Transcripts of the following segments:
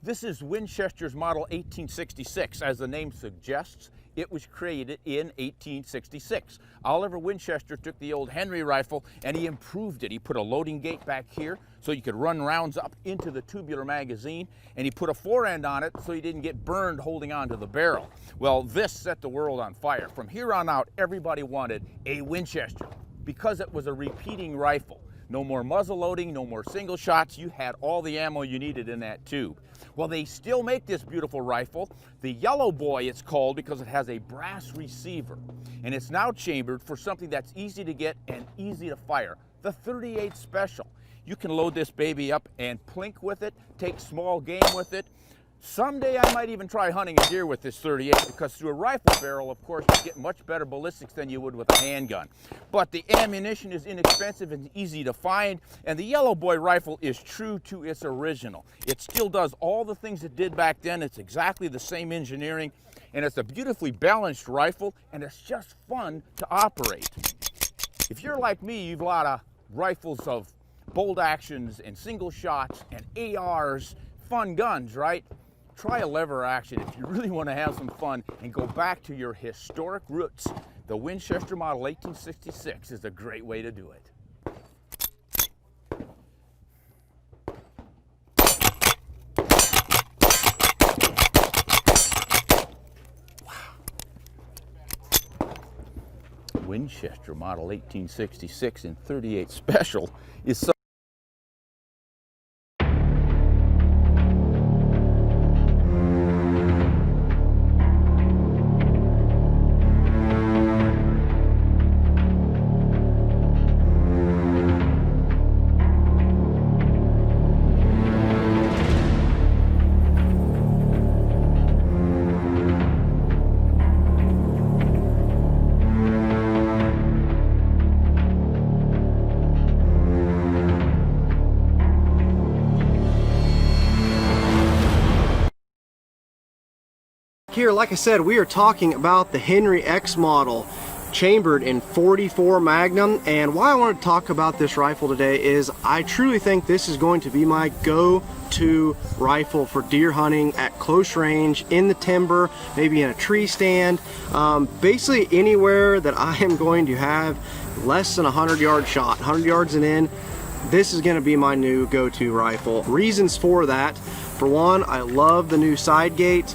This is Winchester's Model 1866. As the name suggests, it was created in 1866. Oliver Winchester took the old Henry rifle and he improved it. He put a loading gate back here so you could run rounds up into the tubular magazine, and he put a fore-end on it so you didn't get burned holding on to the barrel. Well, this set the world on fire. From here on out, everybody wanted a Winchester because it was a repeating rifle. No more muzzle loading, no more single shots. You had all the ammo you needed in that tube. Well, they still make this beautiful rifle. The Yellow Boy it's called because it has a brass receiver. And it's now chambered for something that's easy to get and easy to fire, the .38 Special. You can load this baby up and plink with it, take small game with it. Someday I might even try hunting a deer with this .38 because through a rifle barrel, of course, you get much better ballistics than you would with a handgun. But the ammunition is inexpensive and easy to find, and the Yellow Boy rifle is true to its original. It still does all the things it did back then. It's exactly the same engineering, and it's a beautifully balanced rifle, and it's just fun to operate. If you're like me, you've a lot of rifles of bolt actions and single shots and ARs, fun guns, right? Try a lever action if you really want to have some fun and go back to your historic roots. The Winchester Model 1866 is a great way to do it. Wow. Winchester Model 1866 and .38 Special is so Here, like I said, we are talking about the Henry X model, chambered in .44 Magnum, and why I want to talk about this rifle today is I truly think this is going to be my go-to rifle for deer hunting at close range, in the timber, maybe in a tree stand, basically anywhere that I am going to have less than a 100-yard shot, 100 yards and in. This is going to be my new go-to rifle. Reasons for that: for one, I love the new side gate,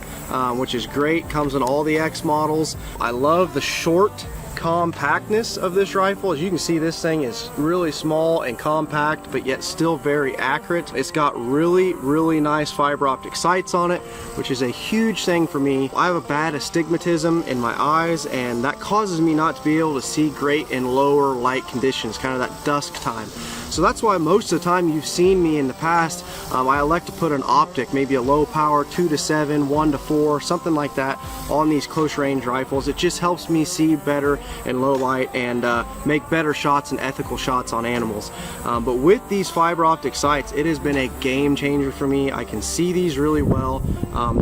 which is great, comes in all the X models. I love the short compactness of this rifle. As you can see, this thing is really small and compact, but yet still very accurate. It's got really nice fiber optic sights on it, which is a huge thing for me. I have a bad astigmatism in my eyes, and that causes me not to be able to see great in lower light conditions, kind of that dusk time. So that's why most of the time you've seen me in the past, I elect to put an optic, maybe a low power 2 to 7, 1 to 4, something like that on these close range rifles. It just helps me see better in low light and make better shots and ethical shots on animals. But with these fiber optic sights, it has been a game changer for me. I can see these really well.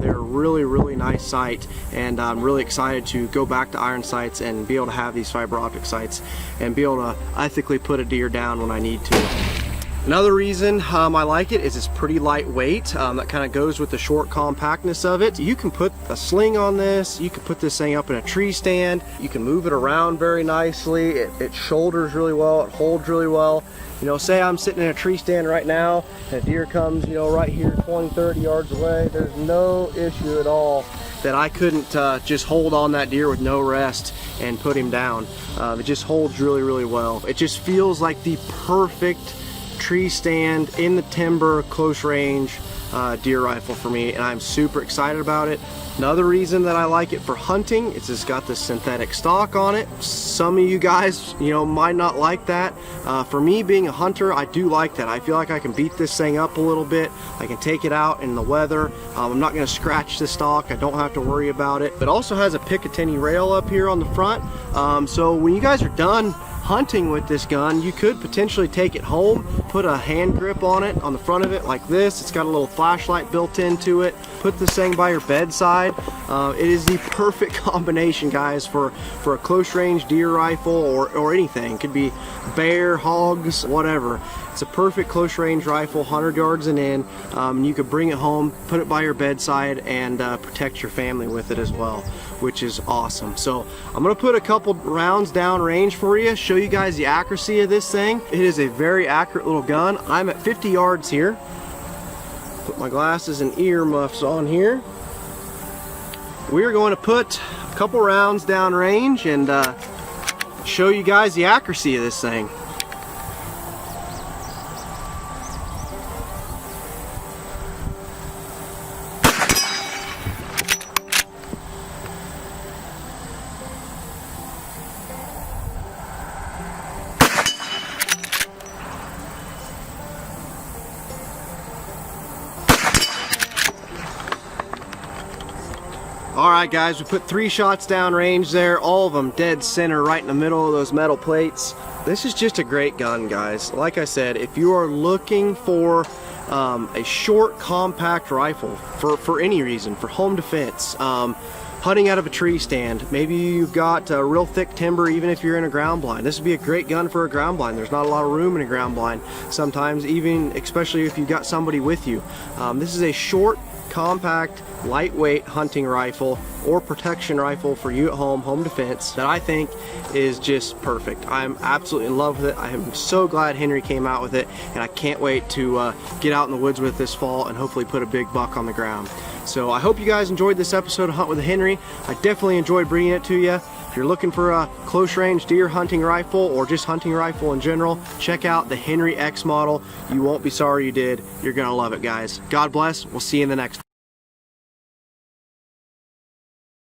They're a really nice sight, and I'm really excited to go back to iron sights and be able to have these fiber optic sights and be able to ethically put a deer down when I need to. Another reason I like it is it's pretty lightweight. That kind of goes with the short compactness of it. You can put a sling on this, you can put this thing up in a tree stand, you can move it around very nicely, it shoulders really well, it holds really well. You know, say I'm sitting in a tree stand right now and a deer comes, you know, right here 20-30 yards away, there's no issue at all that I couldn't just hold on that deer with no rest and put him down. It just holds really well. It just feels like the perfect tree stand in the timber close range deer rifle for me, and I'm super excited about it. Another reason that I like it for hunting is it's got this synthetic stock on it. Some of you guys, you know, might not like that. For me, being a hunter, I do like that. I feel like I can beat this thing up a little bit. I can take it out in the weather. I'm not going to scratch the stock. I don't have to worry about it. It also has a Picatinny rail up here on the front. So when you guys are done hunting with this gun, you could potentially take it home, put a hand grip on it on the front of it like this. It's got a little flashlight built into it. Put this thing by your bedside. It is the perfect combination, guys, for a close range deer rifle or anything. It could be bear, hogs, whatever. It's a perfect close range rifle, 100 yards and in. You could bring it home, put it by your bedside, and protect your family with it as well, which is awesome. So I'm gonna put a couple rounds down range for you, show you guys the accuracy of this thing. It is a very accurate little gun. I'm at 50 yards here. Put my glasses and ear muffs on here. We're going to put a couple rounds down range and show you guys the accuracy of this thing. Alright guys, we put 3 shots down range there, all of them dead center right in the middle of those metal plates. This is just a great gun, guys. Like I said, if you are looking for a short, compact rifle for any reason, for home defense, hunting out of a tree stand, maybe you've got real thick timber, even if you're in a ground blind, this would be a great gun for a ground blind. There's not a lot of room in a ground blind sometimes, even especially if you've got somebody with you. This is a short, compact, lightweight hunting rifle or protection rifle for you at home, home defense, that I think is just perfect. I'm absolutely in love with it. I am so glad Henry came out with it, and I can't wait to get out in the woods with this fall and hopefully put a big buck on the ground. So I hope you guys enjoyed this episode of Hunt with Henry. I definitely enjoyed bringing it to you. If you're looking for a close range deer hunting rifle or just hunting rifle in general, check out the Henry X model. You won't be sorry you did. You're gonna love it, guys. God bless. We'll see you in the next